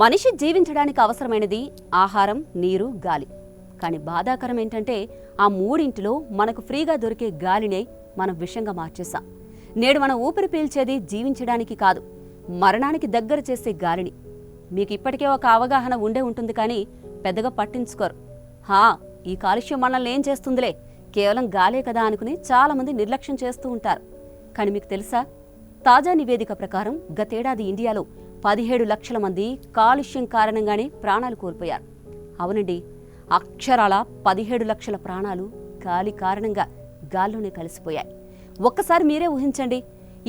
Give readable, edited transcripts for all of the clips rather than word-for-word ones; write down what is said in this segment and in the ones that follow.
మనిషి జీవించడానికి అవసరమైనది ఆహారం, నీరు, గాలి. కానీ బాధాకరం ఏంటంటే ఆ మూడింటిలో మనకు ఫ్రీగా దొరికే గాలినే మనం విషంగా మార్చేశాం. నేడు మనం ఊపిరి పీల్చేది జీవించడానికి కాదు, మరణానికి దగ్గర చేసే గాలిని. మీకు ఇప్పటికే ఒక అవగాహన ఉండే ఉంటుంది, కానీ పెద్దగా పట్టించుకోరు. ఈ కాలుష్యం మనల్ని ఏం చేస్తుందిలే, కేవలం గాలే కదా అనుకుని చాలామంది నిర్లక్ష్యం చేస్తూ ఉంటారు. కానీ మీకు తెలుసా, తాజా నివేదిక ప్రకారం గతేడాది ఇండియాలో 17 లక్షల మంది కాలుష్యం కారణంగానే ప్రాణాలు కోల్పోయారు. అవునండి, అక్షరాల 17 లక్షల ప్రాణాలు గాలి కారణంగా గాల్లోనే కలిసిపోయాయి. ఒక్కసారి మీరే ఊహించండి,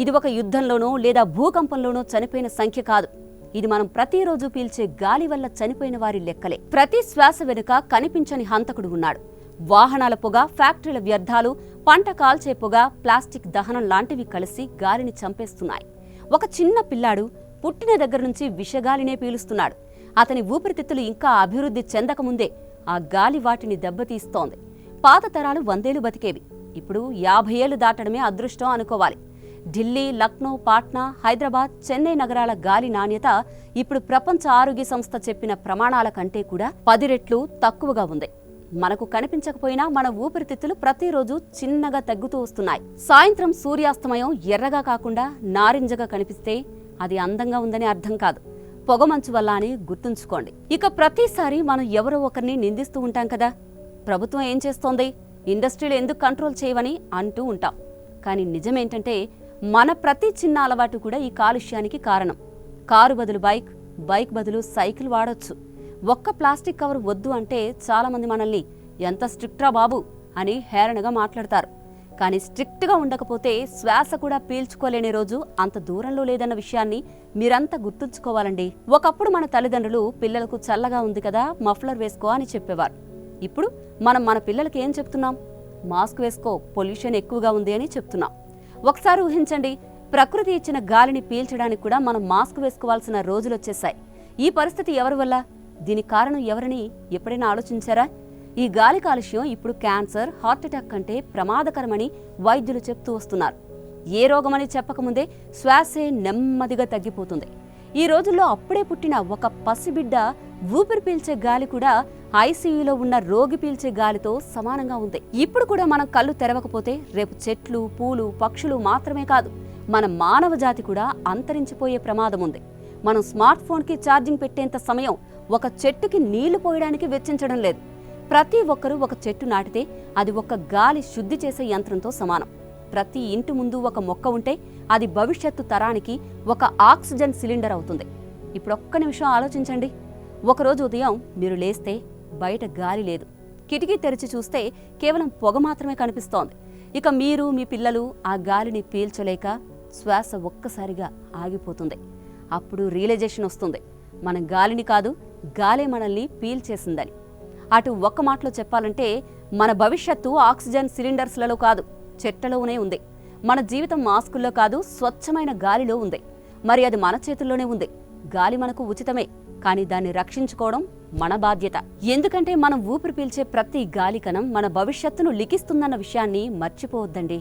ఇది ఒక యుద్ధంలోనో లేదా భూకంపంలోనో చనిపోయిన సంఖ్య కాదు. ఇది మనం ప్రతిరోజు పీల్చే గాలి వల్ల చనిపోయిన వారి లెక్కలే. ప్రతి శ్వాస వెనుక కనిపించని హంతకుడు ఉన్నాడు. వాహనాల పొగ, ఫ్యాక్టరీల వ్యర్థాలు, పంట కాల్చే పొగ, ప్లాస్టిక్ దహనం లాంటివి కలిసి గాలిని చంపేస్తున్నాయి. ఒక చిన్న పిల్లాడు పుట్టిన దగ్గర నుంచి విషగాలినే పీలుస్తున్నాడు. అతని ఊపిరితిత్తులు ఇంకా అభివృద్ధి చెందకముందే ఆ గాలి వాటిని దెబ్బతీస్తోంది. పాత తరాలు 100 ఏళ్లు బతికేవి, ఇప్పుడు 50 ఏళ్లు దాటడమే అదృష్టం అనుకోవాలి. ఢిల్లీ, లక్నో, పాట్నా, హైదరాబాద్, చెన్నై నగరాల గాలి నాణ్యత ఇప్పుడు ప్రపంచ ఆరోగ్య సంస్థ చెప్పిన ప్రమాణాల కంటే కూడా 10 రెట్లు తక్కువగా ఉంది. మనకు కనిపించకపోయినా మన ఊపిరితిత్తులు ప్రతిరోజు చిన్నగా తగ్గుతూ వస్తున్నాయి. సాయంత్రం సూర్యాస్తమయం ఎర్రగా కాకుండా నారింజగా కనిపిస్తే అది అందంగా ఉందని అర్థం కాదు, పొగమంచు వల్ల అని గుర్తుంచుకోండి. ఇక ప్రతిసారి మనం ఎవరో ఒకరిని నిందిస్తూ ఉంటాం కదా, ప్రభుత్వం ఏం చేస్తోంది, ఇండస్ట్రీలు ఎందుకు కంట్రోల్ చేయవని అంటూ ఉంటాం. కానీ నిజమేంటంటే మన ప్రతి చిన్న అలవాటు కూడా ఈ కాలుష్యానికి కారణం. కారు బదులు బైక్, బైక్ బదులు సైకిల్ వాడొచ్చు. ఒక్క ప్లాస్టిక్ కవర్ వద్దు అంటే చాలామంది మనల్ని ఎంత స్ట్రిక్ట్రా బాబు అని హేళనగా మాట్లాడతారు. కానీ స్ట్రిక్ట్గా ఉండకపోతే శ్వాస కూడా పీల్చుకోలేని రోజు అంత దూరంలో లేదన్న విషయాన్ని మీరంతా గుర్తుంచుకోవాలండి. ఒకప్పుడు మన తల్లిదండ్రులు పిల్లలకు చల్లగా ఉంది కదా మఫ్లర్ వేసుకో అని చెప్పేవారు. ఇప్పుడు మనం మన పిల్లలకి ఏం చెప్తున్నాం, మాస్క్ వేసుకో పొల్యూషన్ ఎక్కువగా ఉంది అని చెప్తున్నాం. ఒకసారి ఊహించండి, ప్రకృతి ఇచ్చిన గాలిని పీల్చడానికి కూడా మనం మాస్క్ వేసుకోవాల్సిన రోజులు వచ్చేసాయి. ఈ పరిస్థితి ఎవరి వల్ల, దీనికి కారణం ఎవరని ఎప్పుడైనా ఆలోచించారా? ఈ గాలి కాలుష్యం ఇప్పుడు క్యాన్సర్, హార్ట్అటాక్ కంటే ప్రమాదకరమని వైద్యులు చెప్తూ వస్తున్నారు. ఏ రోగమని చెప్పకముందే శ్వాసే నెమ్మదిగా తగ్గిపోతుంది. ఈ రోజుల్లో అప్పుడే పుట్టిన ఒక పసిబిడ్డ ఊపిరి పీల్చే గాలి కూడా ఐసీయూలో ఉన్న రోగి పీల్చే గాలితో సమానంగా ఉంది. ఇప్పుడు కూడా మనం కళ్ళు తెరవకపోతే రేపు చెట్లు, పూలు, పక్షులు మాత్రమే కాదు, మన మానవ జాతి కూడా అంతరించిపోయే ప్రమాదం ఉంది. మనం స్మార్ట్ ఫోన్కి ఛార్జింగ్ పెట్టేంత సమయం ఒక చెట్టుకి నీళ్లు పోయడానికి వెచ్చించడం లేదు. ప్రతి ఒక్కరూ ఒక చెట్టు నాటితే అది ఒక గాలి శుద్ధి చేసే యంత్రంతో సమానం. ప్రతి ఇంటి ముందు ఒక మొక్క ఉంటే అది భవిష్యత్తు తరానికి ఒక ఆక్సిజన్ సిలిండర్ అవుతుంది. ఇప్పుడు ఒక్క నిమిషం ఆలోచించండి. ఒకరోజు ఉదయం మీరు లేస్తే బయట గాలి లేదు, కిటికీ తెరిచి చూస్తే కేవలం పొగ మాత్రమే కనిపిస్తోంది. ఇక మీరు, మీ పిల్లలు ఆ గాలిని పీల్చలేక శ్వాస ఒక్కసారిగా ఆగిపోతుంది. అప్పుడు రియలైజేషన్ వస్తుంది, మనం గాలిని కాదు, గాలే మనల్ని పీల్చేసిందని. అటు ఒక్క మాటలో చెప్పాలంటే మన భవిష్యత్తు ఆక్సిజన్ సిలిండర్స్లలో కాదు, చెట్లలోనే ఉంది. మన జీవితం మాస్కుల్లో కాదు, స్వచ్ఛమైన గాలిలో ఉంది. మరి అది మన చేతుల్లోనే ఉంది. గాలి మనకు ఉచితమే, కానీ దాన్ని రక్షించుకోవడం మన బాధ్యత. ఎందుకంటే మనం ఊపిరి పీల్చే ప్రతి గాలి కణం మన భవిష్యత్తును లిఖిస్తుందన్న విషయాన్ని మర్చిపోవద్దండి.